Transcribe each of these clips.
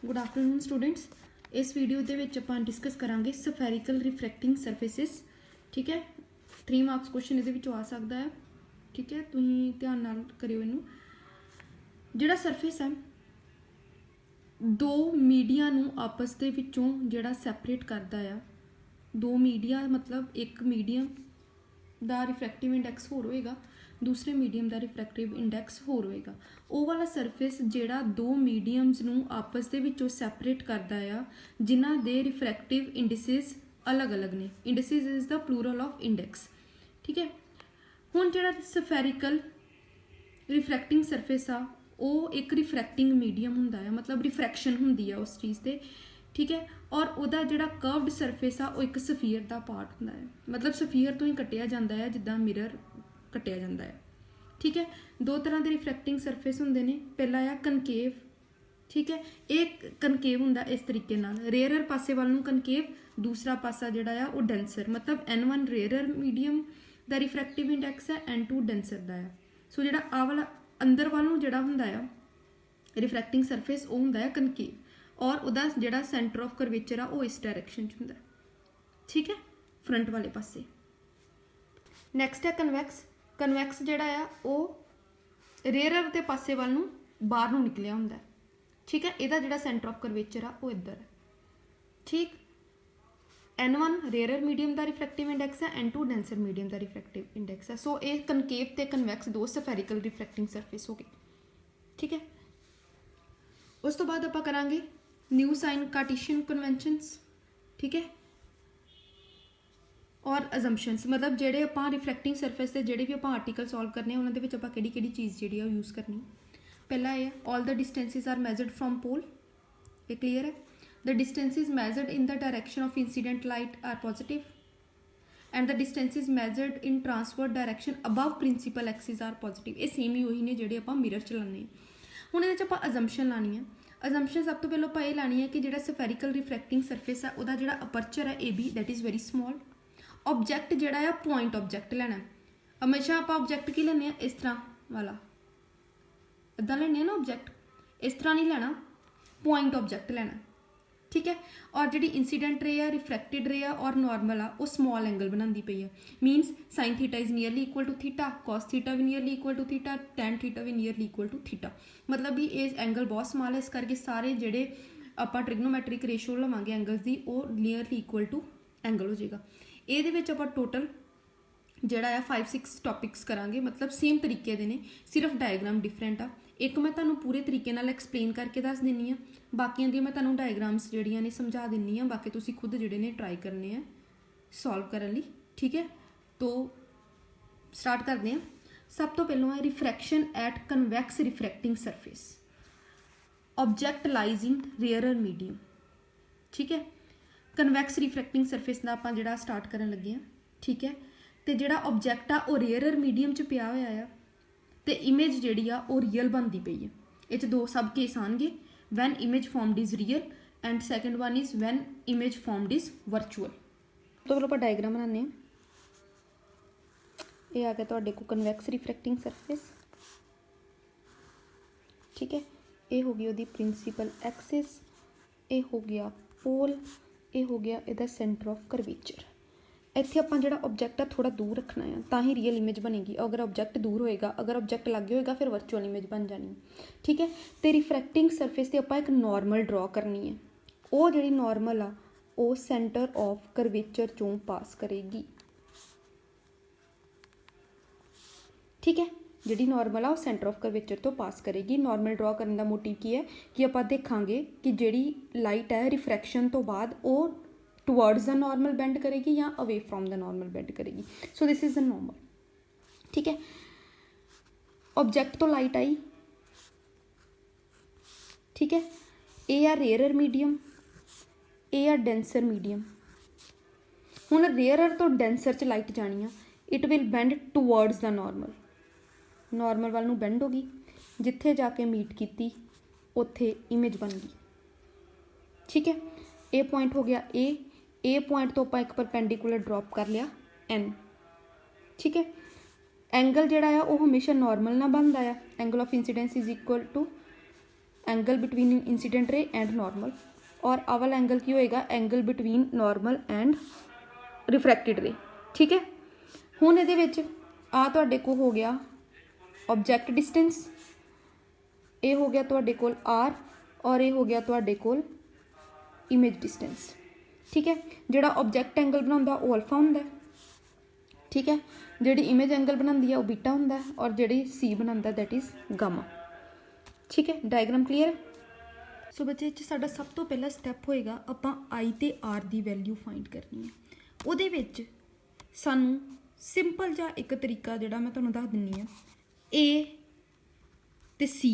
Good afternoon students. इस video के विच आपां डिस्कस करांगे सफेरिकल रिफ्रैक्टिंग सरफेसिस। ठीक है, 3 मार्क्स क्वेश्चन ये आ सकता है। ठीक है, तुसीं ध्यान नाल करियो इनू। जिहड़ा सरफेस है दो मीडिया नूं आपस दे विचों जिहड़ा सैपरेट करदा आ, दो मीडिया मतलब एक मीडियम दा रिफ्रैक्टिव इंडैक्स होर होएगा, दूसरे मीडियम का रिफ्रैक्टिव इंडैक्स होर होएगा। वो वाला सरफेस जिहड़ा दो मीडियम्स नूं आपस दे विचों सैपरेट करदा आ, जिन्हां दे रिफ्रैक्टिव इंडिसिस अलग अलग ने। Indices is the plural of index. ठीक है, हुण जिहड़ा सफेरिकल रिफ्रैक्टिंग सरफेस आ वो एक रिफ्रैक्टिंग मीडियम हुंदा है, मतलब रिफ्रैक्शन हुंदी है उस चीज़ ते। ठीक है, और वह जिहड़ा कर्वड सरफेस आ वो एक सफीयर का पार्ट हुंदा है, मतलब सफीयर तो ही कटिया जाता है जिद्दां मिरर कटिया जाता है। ठीक है, दो तरह के रिफ्रैक्टिंग सरफेस होंगे ने। पहला आ कनकेव। ठीक है, एक कनकेव हुंदा इस तरीके नाल, रेयरर पासे वाल नूं कनकेव, दूसरा पासा जिहड़ा आ वो डेंसर, मतलब N1 रेयरर मीडियम दा रिफ्रैक्टिव इंडैक्स है, N2 डेंसर दा है। सो जिहड़ा आ वाला अंदर वाल नूं जिहड़ा हुंदा आ रिफ्रैक्टिंग सरफेस वो हुंदा है कनकेव, और उहदा जिहड़ा सेंटर ऑफ करवेचर आ वो इस डायरैक्शन च हुंदा है। ठीक है, फ्रंट वाले पासे। नैक्सट है कन्वैक्स। कन्वैक्स जिहड़ा आ वो रेयरर के पासे वाल नूं बाहर नूं निकलिया हुंदा है। ठीक है, इहदा जिहड़ा सेंटर ऑफ करवेचर आ वो इधर है। ठीक, N1 रेयरर मीडियम का रिफ्रैक्टिव इंडैक्स है, N2 डेंसर मीडियम का रिफ्रैक्टिव इंडैक्स है। सो ये कनकेव ते कन्वैक्स दो सफेरिकल रिफ्रैक्टिंग सरफेस हो गए। ठीक है, उस तो बाद आपां करांगे न्यू साइन कार्टेशियन कन्वेंशनस। ठीक है, और अजम्पशनस, मतलब जेडे आपां रिफ्रैक्टिंग सरफेस से जेडे भी आपां आर्टिकल सॉल्व करने उन्होंने विच आपां किहड़ी चीज़ जिहड़ी है यूज़ करनी। पहला है all the distances are measured from pole. ये क्लीयर है। The distances measured in the direction of incident light are positive and the distances measured in transfer direction above principal axis are positive. ये same ही वही ने जिहड़े आपां mirror च लाने। हुण इहदे च आपां अजम्पशन लानी है। अजम्पशन सब तो पहले आपां ये लानी है कि जिहड़ा सफेरिकल रिफ्रैक्टिंग सरफेस है उहदा जिहड़ा अपर्चर है A B that is very small. Object जिहड़ा है पॉइंट ऑब्जैक्ट लेना है। हमेशा आप ऑब्जैक्ट की लेने इस तरह वाला, इदा लेने ना ऑब्जैक्ट, इस तरह नहीं लेना, पॉइंट ऑब्जैक्ट लेना। ठीक है, और जी इंसीडेंट रे है, रिफ्रैक्टिड रे है और नॉर्मल आ वो स्मॉल एंगल बनाती पई है। Means sine theta is nearly equal to theta, cos theta भी nearly equal to theta, tan theta भी नियरली इक्वल टू थीटा। मतलब भी ये एंगल बहुत स्मॉल है, इस करके सारे जेडे आपां ट्रिग्नोमैट्रिक रेशो लवांगे एंगल्स की वो नियरली इक्वल टू एंगल हो जाएगा। ये आपां टोटल जिहड़ा है 5-6 टॉपिक्स करांगे, मतलब सेम तरीके दे ने, सिर्फ डायग्राम डिफरेंट आ। एक मैं तुहानूं पूरे तरीके नाल एक्सप्लेन करके दस दिंनी आ, बाकियां दी मैं तुहानूं डायग्राम्स जिहड़ियां ने समझा दिंनी आ, बाकी तुसीं खुद जिहड़े ने ट्राई करने आ सॉल्व करन लई। ठीक है, तो स्टार्ट करते हैं। सब तो पहलों है refraction at convex refracting surface. Object lies in rarer medium. ठीक है, कन्वैक्स रिफ्रैक्टिंग सरफेस का आपां जिहड़ा स्टार्ट करन लगे हैं। ठीक है, तो जिहड़ा ऑब्जैक्ट आ वो रेयरर मीडियम च पिया होया आ, ते इमेज जिहड़ी आ वो रियल बनती पई है। ये दो सब केस आएंगे, when image formed is real and second one is when image formed is virtual. तो चलो आप डायग्राम बनाने। ये आ गया तुहाडे को कन्वैक्स रिफ्रैक्टिंग सरफेस। ठीक है, ये हो गई उसकी प्रिंसीपल एक्सिस, ये हो गया पोल, ये हो गया इसका सेंटर ऑफ करवेचर। इत्थे आपां जिहड़ा ऑब्जैक्ट है थोड़ा दूर रखना है, तां ही रियल इमेज बनेगी। अगर ऑब्जैक्ट दूर होएगा, अगर ऑब्जैक्ट लागे होएगा फिर वर्चुअल इमेज बन जानी। ठीक है, तो रिफ्रैक्टिंग सरफेस ते आपां एक नॉर्मल ड्रॉ करनी है। वो जिहड़ी नॉर्मल आ वो सेंटर ऑफ करवेचर चों पास करेगी। ठीक है, जिहड़ी नॉर्मल आ वो सेंटर ऑफ करवेचर तो पास करेगी। नॉर्मल ड्रॉ करने का मोटिव की है कि आपां देखांगे कि जिहड़ी लाइट है रिफ्रैक्शन तो बाद वो टुवर्ड्स द नॉर्मल बेंड करेगी या away from the normal bend करेगी। So this is the normal. ठीक है, ऑब्जैक्ट तो लाइट आई। ठीक है, A are rarer medium, A are denser medium. हुण रेयरर तो डेंसर च लाइट जानी आ, it will bend towards the normal. Normal वाल नूं बेंड होगी, जिथे जाके मीट की उत्थे इमेज बन गई। ठीक है, ए पॉइंट हो गया ए पॉइंट तो आपां एक परपेंडिकुलर ड्रॉप कर लिया एन। ठीक है, एंगल जिहड़ा आ वो हमेशा नॉर्मल ना बनता है। Angle of incidence is equal to angle between incident ray and normal, और आ वाला एंगल की होएगा angle between normal and refracted ray. ठीक है, हुण इहदे विच आ तुहाडे कोल हो गया ऑब्जैक्ट डिस्टेंस, ये हो गया तुहाडे कोल आर, और ये हो गया तुहाडे कोल इमेज डिस्टेंस। ठीक है, जिहड़ा ऑब्जैक्ट एंगल बनाउंदा वो अल्फा हुंदा है। ठीक है, जिहड़ी इमेज एंगल बनाउंदी है वो बीटा हुंदा है, और जिहड़ी सी बनाउंदा दैट इज़ गामा। ठीक है, डायग्राम क्लीयर। सो बच्चे इह 'च साडा सब तो पहला स्टैप होएगा आपां आई ते आर दी वैल्यू फाइंड करनी है। ਉਹਦੇ ਵਿੱਚ ਸਾਨੂੰ ਸਿੰਪਲ ਜਿਹਾ ਇੱਕ ਤਰੀਕਾ ਜਿਹੜਾ ਮੈਂ ਤੁਹਾਨੂੰ ਦੱਸ ਦਿੰਨੀ ਆ, ਏ ਤੇ ਸੀ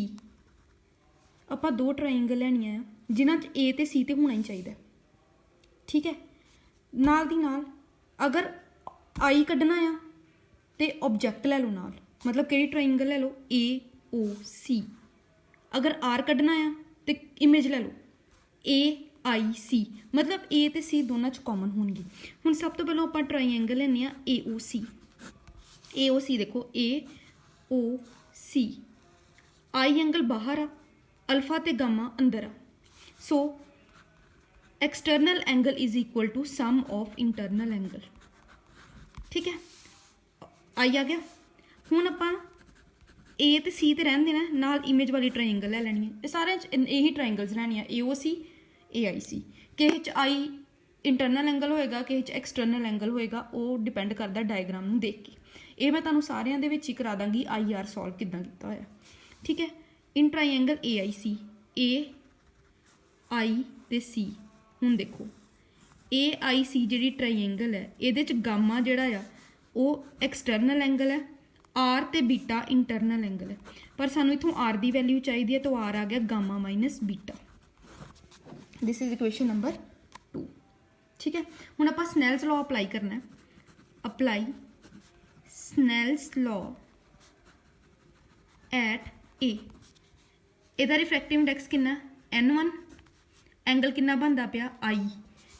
ਆਪਾਂ ਦੋ ਟਰਾਇੰਗਲ ਲੈਣੀਆਂ ਆ ਜਿਨ੍ਹਾਂ 'ਚ ਏ ਤੇ ਸੀ ਤੇ ਹੋਣਾ ਹੀ ਚਾਹੀਦਾ। ਠੀਕ ਹੈ, ਨਾਲ ਦੀ ਨਾਲ ਅਗਰ आई ਕੱਢਣਾ ਆ ਤੇ ऑब्जेक्ट ਲੈ ਲਓ ਨਾਲ, मतलब ਕਿਹੜੀ ਟਰਾਇੰਗਲ ਲੈ ਲਓ ਏ ਓ ਸੀ। अगर आर ਕੱਢਣਾ ਆ ਤੇ इमेज ਲੈ ਲਓ ਏ आई सी, मतलब ए तो सी दोनों च कॉमन होंगी। हुण सब तो पहले आप ट्राइएंगल लेने ए ओ सी। ए ओ सी देखो ए ओ सी, आई एंगल बाहर आ, अल्फा ते गामा अंदर आ। So external angle is equal to sum of internal angle. ठीक है, आई आ गया। हुण आपां ए ते सी ते रहन देना, नाल इमेज वाली ट्राइएंगल ले लैनी है। सारे यही ट्राइएंगल्स लैनी है, ए ओ सी ए आई सी। किसी च आई इंटरनल एंगल होएगा, किसी च एक्सटर्नल एंगल होएगा, वो डिपेंड करता डायग्राम नूं देख के। ये मैं तुहानूं सारिਆਂ ਦੇ ਵਿੱਚ ਹੀ करा दांगी आई आर सॉल्व किदां कीता होया। ठीक है, इन ट्राइएंगल ए आई सी, ए आई ते सी। हुण देखो ए आई सी जिहड़ी ट्राइएंगल है इहदे च गामा जिहड़ा आ वो एक्सटर्नल एंगल है, आर ते बीटा इंटरनल एंगल है। पर सानूं इत्थों आर दी वैल्यू चाहिए है, तो आर आ गया gamma minus beta. This is equation number 2। ठीक है, हुण आपां स्नैल्स लॉ अप्लाई करना है। Apply Snell's law at A. इहदा रिफ्रैक्टिव इंडेक्स कितना N1, एंगल कितना बनता पिया आई।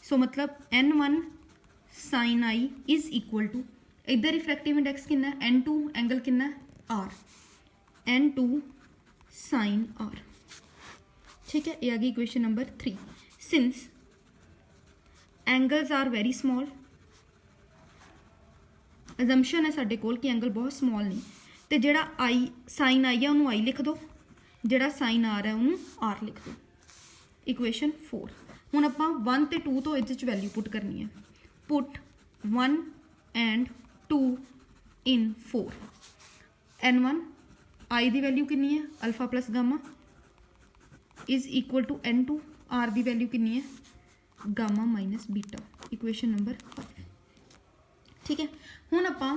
सो मतलब N1 sine I is equal to, इधर रिफ्रैक्टिव इंडेक्स कितना N2, एंगल कितना R, N2 साइन R। ठीक है, ये आ गई equation number 3। Since angles are very small, assumption है साडे कोल कि एंगल बहुत स्मॉल नहीं, तो जिहड़ा आई साइन आई है उन्होंने आई लिख दो, जिहड़ा साइन आर है उन्होंने आर लिख दो। इक्वेशन 4। हुण आपां 1 ते 2 तो इहदे च वैल्यू पुट करनी है। Put 1 and 2 in 4। N1 I दी वैल्यू कितनी है alpha plus gamma is equal to N2, R दी वैल्यू कितनी है gamma minus beta. Equation number 5। ठीक है, हुण आपां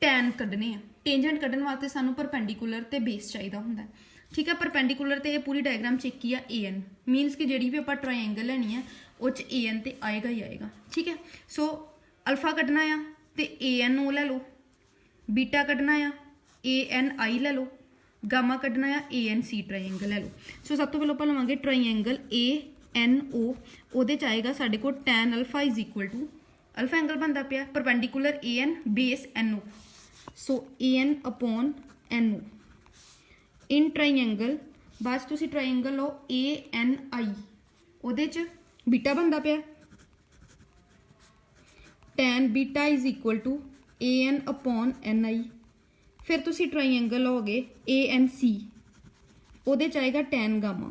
टैन कड्ढने आ। टेंजेंट कड्ढण वास्ते सानूं परपेंडिकुलर ते बेस चाहिदा हुंदा है। ठीक है, परपेंडिकुलर ते पूरी डायग्राम चेक की है AN, मीनस कि जिहड़ी भी आपां ट्राइएंगल लैनी है उह च AN ते आएगा ही आएगा। ठीक है, सो अल्फा कड्ढना आ ते AN ओ लै लो, बीटा कड्ढना आ ANI लै लो, गामा कड्ढना है ANC ट्राइएंगल ले लो। सो सब तो पहले आप लवांगे ट्राइएंगल ANO, ਉਹਦੇ ਚ ਆਏਗਾ ਸਾਡੇ ਕੋਲ tan alpha is equal to alpha angle बनता पिया perpendicular AN base NO, so AN upon NO in triangle. बाद तुसी ट्राइएंगल लो ANI, ਉਹਦੇ ਚ बीटा बनता पिया tan beta is equal to AN upon NI। फिर तुसी ट्राइएंगल लोगे ANC, ਉਹਦੇ ਚ आएगा tan गामा,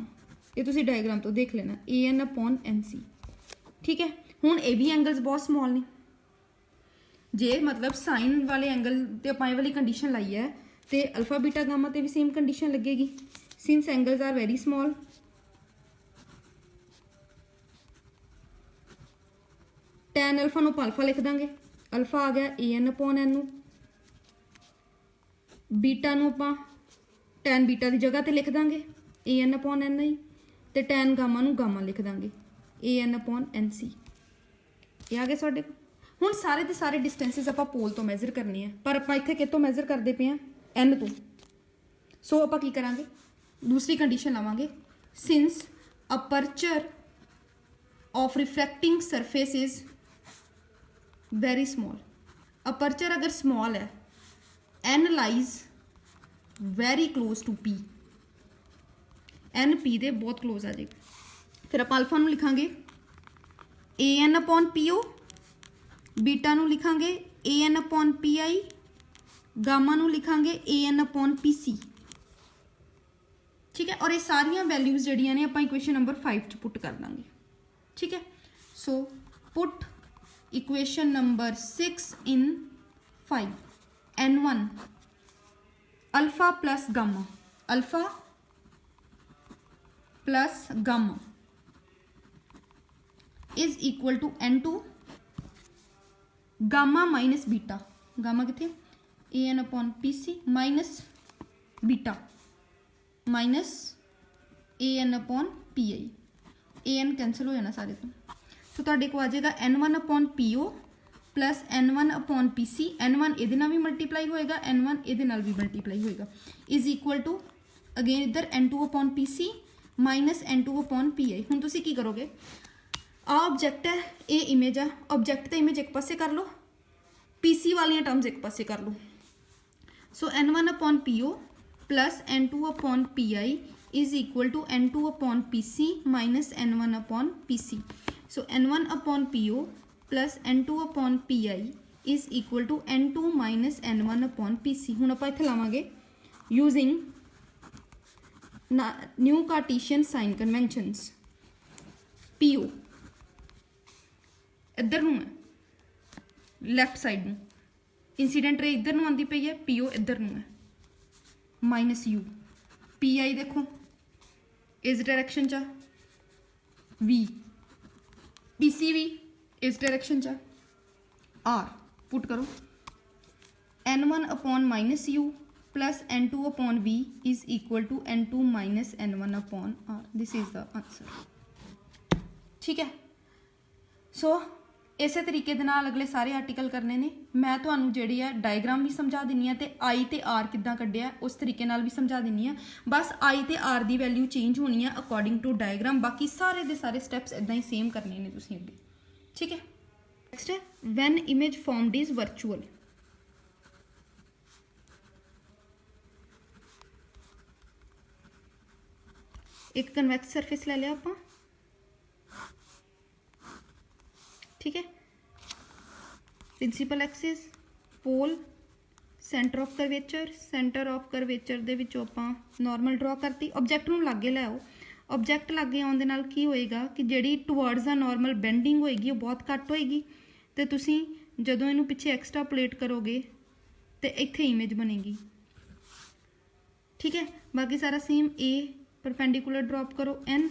ये तुसी डायग्राम तो देख लेना AN अपॉन NC। ठीक है, हुण ये भी एंगल्स बहुत स्मॉल ने, जे मतलब साइन वाले एंगल ते आपां ये वाली कंडीशन लाई है तो अल्फा बीटा गामा ते भी सेम कंडीशन लगेगी। Since angles are very small, tan alpha नूं अल्फा लिख देंगे, अल्फा आ गया AN अपॉन NO, बीटा नूं आपां टैन बीटा की जगह ते लिख देंगे AN अपॉन NI, तो टैन गामा नूं गामा लिख देंगे AN अपॉन NC। ये आ गए साडे कोल। हुण सारे के सारे डिस्टेंसिस आपां पोल तो मैजर करने हैं, पर आपां इत्थे कितों मैजर करते पे हैं N तो। सो आपां की करांगे, दूसरी कंडीशन लवांगे, since aperture of refracting surface is very small. Aperture अगर स्मॉल है, N lies very close to P, N P दे बहुत क्लोज आ जाएगा। फिर आप अल्फा नूं लिखांगे A N upon P O, beta नूं लिखांगे A N upon P I, gamma नूं लिखांगे A N upon P C. ठीक है, और ये सारिया वैल्यूज जड़ियाँ ने आपां इक्वेशन नंबर 5 च पुट कर देंगे। ठीक है, so put equation number 6 in 5, n1 alpha plus gamma, alpha plus gamma is equal to n2 gamma minus beta, gamma कितने A N upon P C minus beta minus A N upon P I, A N cancel हो जाना सारे तो तुहाडे को आ जाएगा n1 upon P O plus n1 upon P C, n1 ये भी मल्टीप्लाई होएगा, n1 ये भी मल्टीप्लाई होएगा इज इक्वल टू अगेन इधर n2 upon P C minus n2 upon P I. हुण तुसीं की करोगे, आ ऑब्जैक्ट है, ये इमेज है, ऑब्जैक्ट तो इमेज एक पासे कर लो, पी सी वाली टर्म्स एक पासे कर लो। So n1 upon P O plus n2 upon P I is equal to n2 upon P C minus n1 upon P C. So n1 upon P O plus n2 upon P I is equal to n2 minus n1 upon P C. हुण आपां इत्थे लावांगे using new Cartesian sign conventions, P O इधर नूं है left side में, incident रे इधर नूं आंदी पई है, पी ओ इधर नूं है माइनस यू, पी आई देखो इस डायरेक्शन चा, वी पी सी भी इस डायरेक्शन चा, आर पुट करो n1 upon minus U plus n2 upon V is equal to n2 minus n1 upon R, this is the answer. ठीक है, सो इस तरीके दे नाल अगले सारे आर्टिकल करने ने। मैं तुहानूं जिहड़ी है डायग्राम भी समझा दिंनी है, ते आई ते आर किद्दां कड्ढिया उस तरीके नाल भी समझा दिंनी है। बस आई ते आर दी वैल्यू चेंज होनी है अकॉर्डिंग टू डायग्राम, बाकी सारे दे सारे स्टैप्स इदां ही सेम करने ने तुसीं अगे। ठीक है, नेक्स्ट है when image formed is virtual. एक कन्वैक्स सरफेस ले लिया आपां, ठीक है, principal axis, pole, centre of curvature दे विचों आपां नॉर्मल ड्रॉ करती, ऑब्जैक्ट नूं लागे ले आओ, ऑब्जैक्ट लागे आउण दे नाल की होएगा कि जिहड़ी टुवर्ड्स द नॉर्मल बेंडिंग होएगी वो बहुत घट होएगी, ते तुसीं जदों इहनूं पिछे एक्सट्रापोलेट करोगे ते इत्थे इमेज बनेगी। ठीक है, बाकी सारा सेम, ए परपेंडिकुलर ड्रॉप करो एन,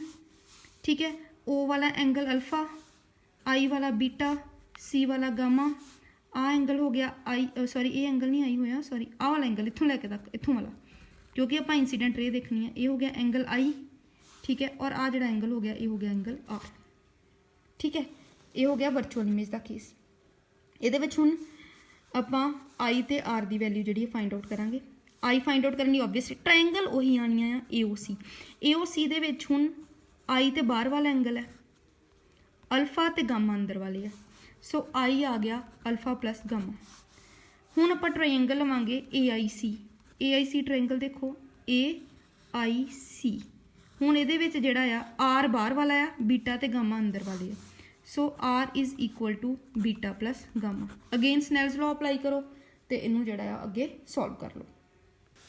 ठीक है, ओ वाला एंगल अल्फा, आई वाला बीटा, सी वाला गामा, आ एंगल हो गया आई, सॉरी ये एंगल नहीं आई होया, सॉरी आ वाला एंगल इत्थों लैके तक इत्थों वाला, क्योंकि आप इंसीडेंट रे देखनी है, ये हो गया एंगल आई। ठीक है, और आ जिहड़ा एंगल हो गया ये हो गया एंगल आर। ठीक है, ये हो गया वर्चुअल इमेज का केस। ये हुण आपां आई ते आर दी वैल्यू जिहड़ी फाइंड आउट करांगे। आई फाइंड आउट करनी ऑब्वियसली ट्रायंगल उही आनी है ए ओ सी दे विच हुण आई ते बाहर वाला एंगल है, अल्फा ते गामा अंदर वाले है, सो आई आ गया अल्फा प्लस गामा। हुण आपां ट्रायंगल लवांगे ए आई सी ट्रायंगल देखो ए आई सी। हुण इहदे विच जिहड़ा आ आर बाहर वाला है, बीटा ते गामा अंदर वाले है, so R is equal to beta plus gamma. Again Snell's law apply करो तो इनू जिहड़ा अगे सॉल्व कर लो।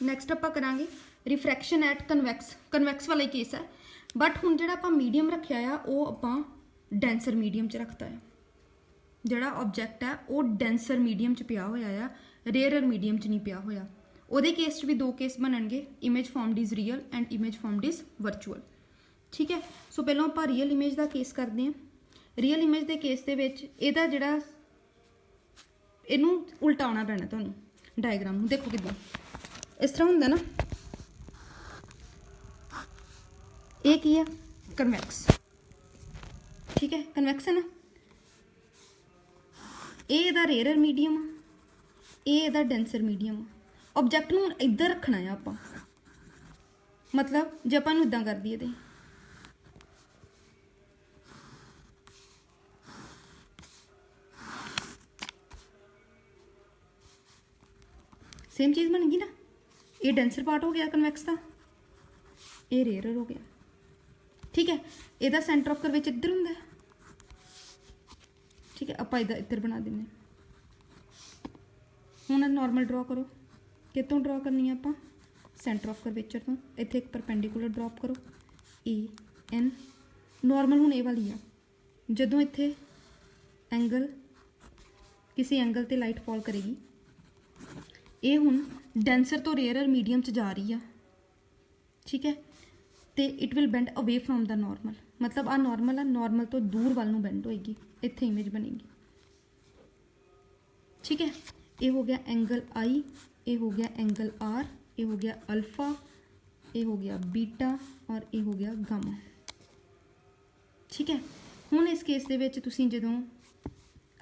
नैक्सट आपां करांगे रिफ्रैक्शन एट कन्वैक्स वाला केस है, बट हुण जिहड़ा आपां मीडियम रखिया आ वो आपां डेंसर मीडियम च रखता है, जिहड़ा ऑब्जैक्ट है वो डेंसर मीडियम च पिया होया आ, रेयरर मीडियम च नहीं पिया होया। उहदे केस च भी दो केस बनणगे, image formed is real and image formed is virtual. ठीक है, सो पहलों आपां रियल इमेज का केस करते हैं। रियल इमेज के केस दे विच इहदा जिहड़ा इनू उल्टाउणा पैना तुहानूं डायग्राम नूं, देखो किद्दां इस तरह हुंदा ना, ये की है कन्वैक्स। ठीक है, कन्वैक्स है ना, ये रेयरर मीडियम, ये डेंसर मीडियम। ऑब्जैक्ट नूं इधर रखना है आपां, मतलब जे आपां नूं इदां कर दईए तो सेम चीज़ बन गई ना, ये डेंसर पार्ट हो गया कन्वैक्स का, ये रेयर हो गया। ठीक है, ਇਹਦਾ सेंटर ऑफ कर्वेचर इधर ਹੁੰਦਾ है। ठीक है, ਆਪਾਂ ਇਹਦਾ ਇੱਧਰ ਬਣਾ ਦਿੰਨੇ। ਹੁਣ नॉर्मल ड्रॉ करो। कितों ड्रॉ करनी है ਆਪਾਂ? सेंटर ऑफ कर्वेचर तो। ਇੱਥੇ एक परपेंडिकुलर ड्रॉप करो AN। नॉर्मल ਹੁਣ ਇਹ वाली आ। ਜਦੋਂ ਇੱਥੇ एंगल किसी एंगल ते लाइट फॉल करेगी, ये हुण डेंसर तो रेयरर मीडियम च जा रही है। ठीक है, तो it will bend away from the normal. मतलब आ नॉर्मल आ, नॉर्मल तो दूर वाल नूं बेंड होएगी, इत्थे इमेज बनेगी। ठीक है, ये हो गया एंगल आई, ये हो गया एंगल आर, ये हो गया अल्फा, ये हो गया बीटा और ये हो गया गामा। ठीक है, हुण इस केस दे विच तुसीं जदों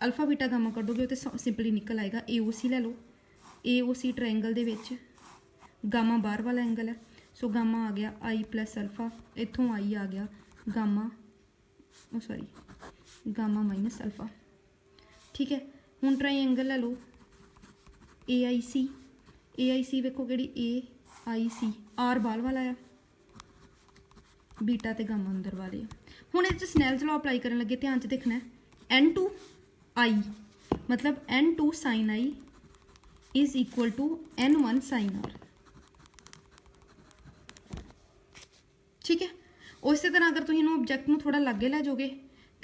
अल्फा बीटा गामा कढोगे तो सिंपली निकल आएगा AOC ले लो। AOC triangle they which gamma बाहर वाला एंगल है, सो गामा आ गया आई प्लस अल्फा, इत्थों आई आ गया गामा, गामा माइनस अल्फा। ठीक है, हुण ट्रायंगल ले लो AIC। AIC वेखो किहड़ी AIC, आर बाहर वाला आ, बीटा ते गामा अंदर वाले। हुण इह स्नैल्स लॉ अप्लाई करन लगे ध्यान च देखना है N2 I, मतलब N2 sin I is equal to N1 sin R। ठीक है, उस तरह अगर तुम इन्होंने ऑब्जैक्ट में थोड़ा लागे लै जाओगे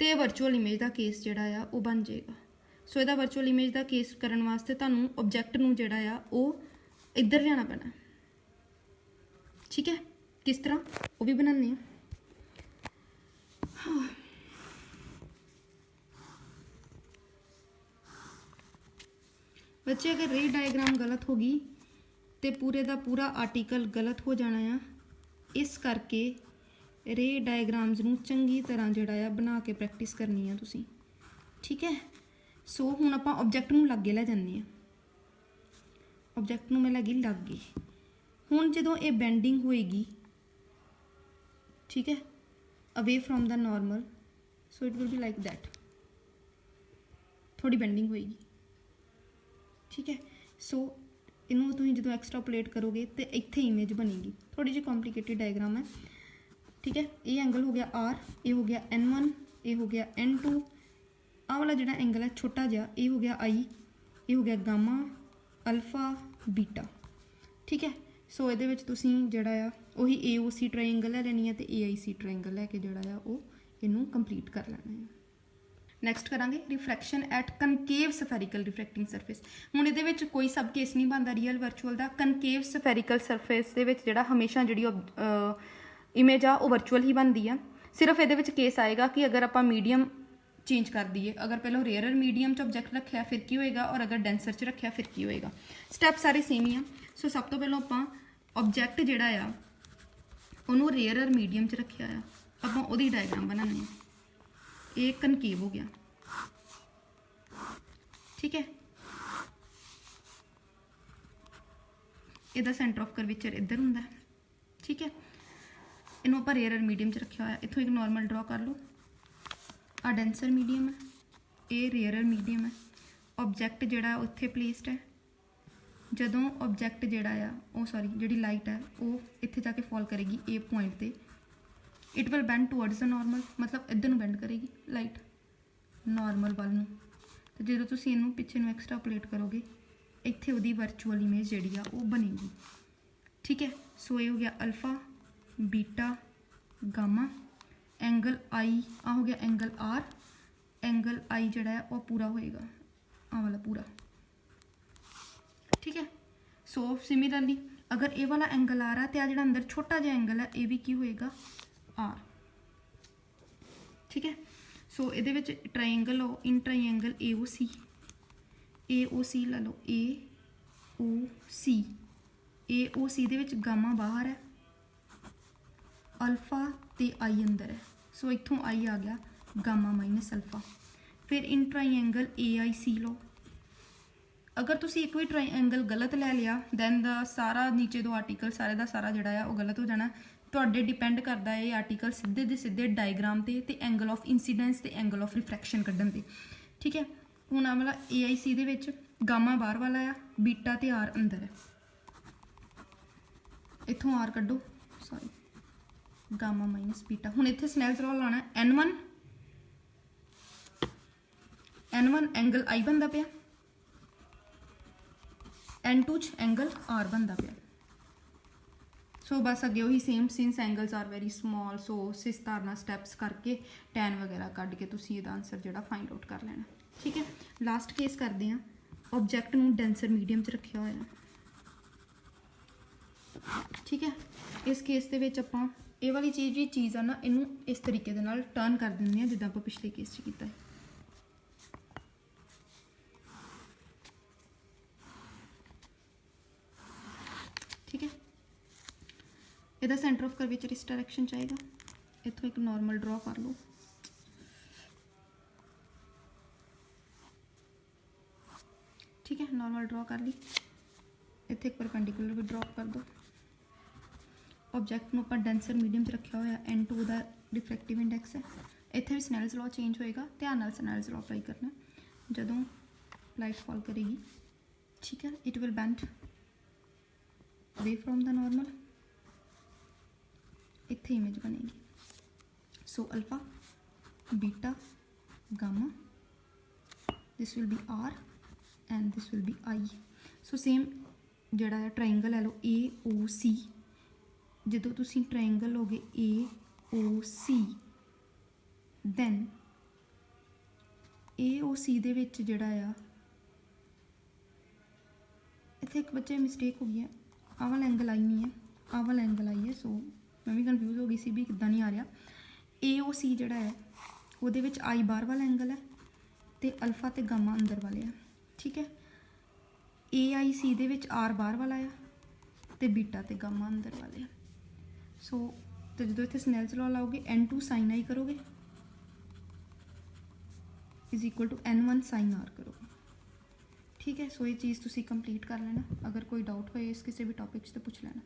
तो वर्चुअल इमेज का केस जोड़ा आ वो बन जाएगा। सो यदा वर्चुअल इमेज का केस करने वास्ते तुहानूं ऑब्जैक्ट नूं जोड़ा आ वो इधर लियाना पैना। ठीक है, किस तरह वो भी बनाने हैं। हाँ। बच्चे अगर रे डायग्राम गलत होगी तो पूरे का पूरा आर्टिकल गलत हो जाना है। इस करके रे डायग्राम्स नूं चंगी तरह जिहड़ा बना के प्रैक्टिस करनी है तुसीं। ठीक है, सो हुण आपां ऑब्जैक्ट नूं लागे लै जाने। ऑब्जैक्ट नूं मैं लगी लागे। हुण जदों ये बेंडिंग होएगी, ठीक है, away from the normal, so it will be like that, थोड़ी बेंडिंग होएगी। ठीक है, सो इनू तुम जो एक्सट्रापोलेट करोगे तो इत्थे इमेज बनेगी। थोड़ी जी कॉम्प्लीकेटेड डायग्राम है। ठीक है, ये एंगल हो गया R, ये हो गया N1, ये हो गया N2, आ वाला जो एंगल है छोटा जहा, ये हो गया I, ये हो गया गामा, अल्फा, बीटा। ठीक है, सो ये जोड़ा वही AOC ट्रायंगल ले लेनी है तो AIC ट्रायंगल लैके जोड़ा वो इनू कंप्लीट कर लेना है। नैक्सट करांगे refraction at concave spherical refracting surface. हुण इहदे विच कोई सब केस नहीं बनता रियल वर्चुअल का। कनकेव सफेरिकल सरफेस दे विच जिहड़ा हमेशा जिहड़ी इमेज आ वो वर्चुअल ही बनती है। सिर्फ इहदे विच केस आएगा कि अगर आपां मीडियम चेंज कर दिए, अगर पहले रेयरर मीडियम च ऑब्जैक्ट रखा फिर की होएगा, और अगर डेंसर च रखा फिर की होएगा। स्टैप सारे सेम ही आ। सो सब तो पहले आपां ऑब्जैक्ट जिहड़ा आ उहनूं रेयरर मीडियम च रखा आ, आपां उहदी डायग्राम बनाने आ। ये कनकेव हो गया। ठीक है, इसका सेंटर ऑफ कर्वेचर इधर होंदा है। ठीक है, इनू आप रेयरर मीडियम च रखा हुआ। इत्थों एक नॉर्मल ड्रॉ कर लो। आ डेंसर मीडियम है, ये रेयरर मीडियम है। ऑब्जैक्ट जिहड़ा उत्थे प्लेसड है। जदों ऑब्जैक्ट जिहड़ा आ जिहड़ी लाइट है वो इत्थे जाके फॉल करेगी ए पॉइंट ते, it will bend towards the normal, मतलब इधर नूं बेंड करेगी लाइट नॉर्मल वाल नूं। तो जो तुसीं इनू पिछे नूं एक्सट्रापोलेट करोगे इत्थे उहदी वर्चुअल इमेज जिहड़ी आ वो बनेगी। ठीक है, सो ये हो गया अल्फा, बीटा, गामा, एंगल आई आ हो गया एंगल आर, एंगल आई जिहड़ा है वो पूरा होएगा आ वाला पूरा। ठीक है, सो सिमिलरली अगर ये वाला एंगल आ रहा है तो आ जिहड़ा अंदर छोटा जिहा एंगल है ये भी की होएगा आर। ठीक है, सो ये ट्रायंगल लो, इन ट्रायंगल AOC ला लो, AOC दे विच गामा बाहर है, अल्फा ते आई अंदर है। सो इत्थों आई आ गया गामा माइनस अल्फा। फिर इन ट्रायंगल AIC लो। अगर तुसी एक भी ट्रायंगल गलत लै लिया दैन द सारा नीचे दो आर्टिकल सारे का सारा जोड़ा है वो गलत हो जाना। तुहाडे डिपेंड करता है ये आर्टिकल सीधे दे सीधे डायग्राम ते एंगल ऑफ इंसीडेंस ते एंगल ऑफ रिफ्रैक्शन कड्ढन ते। ठीक है, हुण आ वाला AIC दे विच गामा बाहर वाला आ, बीटा ते आर अंदर है। इत्थों आर कड्ढो, सॉरी गामा माइनस बीटा। हुण इत्थे स्नैल्स लॉ लाना N1 एंगल आई बनता पिया, N2 एंगल R बनता पिया। सो बस अगे वही same since angles are very small so सिस धारना स्टैप्स करके टैन वगैरह कढ़ के तुसीं इहदा आंसर जिहड़ा फाइंड आउट कर लेना। ठीक है, लास्ट केस करते हैं। ऑब्जैक्ट नूं डेंसर मीडियम च रखिया होया। ठीक है, इस केस दे विच आपां ये वाली चीज़ आ ना, इनू इस तरीके दे नाल टर्न कर दिंदे हैं जिद्दां आपां पिछले केस च कीता है। ठीक है, इहदा सेंटर ऑफ कर्वेचर इस डायरेक्शन चाहेगा। इत्थों एक नॉर्मल ड्रॉ कर लो। ठीक है, नॉर्मल ड्रॉ कर ली। इत्थे एक परपेंडिकुलर भी ड्रॉ कर दो। ऑब्जैक्ट नूं आपां डेंसर मीडियम च रखिया होया। N2 दा डिफ्रैक्टिव इंडैक्स है। इत्थे भी स्नैल्स लॉ चेंज होएगा, ध्यान नाल स्नैल्स लॉ अप्लाई करना जदों लाइट फॉल करेगी। ठीक है, it will bend away from the normal. इत्थे इमेज बनेगी। So alpha beta gamma, this will be R and this will be I। So same जिहड़ा ट्रायंगल है लो AOC, ਜਦੋਂ ਤੁਸੀਂ ट्रायंगल लोगे AOC then AOC ਦੇ ਵਿੱਚ ਜਿਹੜਾ ਆ ਇੱਥੇ ਇੱਕ ਬੱਚੇ ਮਿਸਟੇਕ ਹੋ ਗਈ ਹੈ। ਆਹ ਵਾਲਾ एंगल आई नहीं है, ਆਹ ਵਾਲਾ एंगल आई है। सो मैं भी कन्फ्यूज़ हो गई सी भी किद्दां नहीं आ रहा। AOC ਜਿਹੜਾ ਹੈ ਉਹਦੇ ਵਿੱਚ I ਬਾਹਰ ਵਾਲਾ एंगल है ਤੇ अल्फा ਤੇ गामा अंदर वाले ਆ। ठीक है, AIC ਦੇ ਵਿੱਚ R ਬਾਹਰ ਵਾਲਾ ਆ ਤੇ बीटा ਤੇ गामा अंदर वाले आ। सो तो जो इतने स्नैल्स लॉ लाओगे N2 साइन I करोगे is equal to N1 sine R करोगे। ठीक है, सो ये चीज़ तुसी कंप्लीट कर लेना। अगर कोई डाउट हो इस किसी भी टॉपिक से तो पूछ लेना।